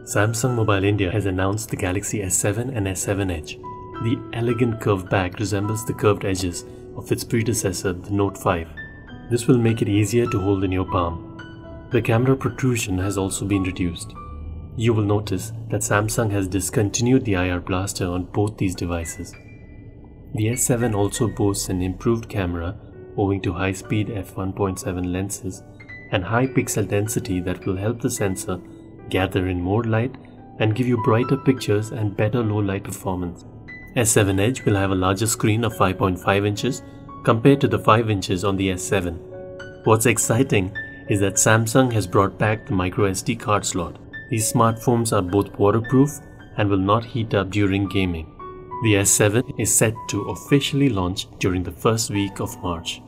Samsung Mobile India has announced the Galaxy S7 and S7 Edge. The elegant curved back resembles the curved edges of its predecessor, the Note 5. This will make it easier to hold in your palm. The camera protrusion has also been reduced. You will notice that Samsung has discontinued the IR blaster on both these devices. The S7 also boasts an improved camera owing to high-speed f1.7 lenses and high pixel density that will help the sensor gather in more light and give you brighter pictures and better low light performance. S7 Edge will have a larger screen of 5.5 inches compared to the 5 inches on the S7. What's exciting is that Samsung has brought back the microSD card slot. These smartphones are both waterproof and will not heat up during gaming. The S7 is set to officially launch during the first week of March.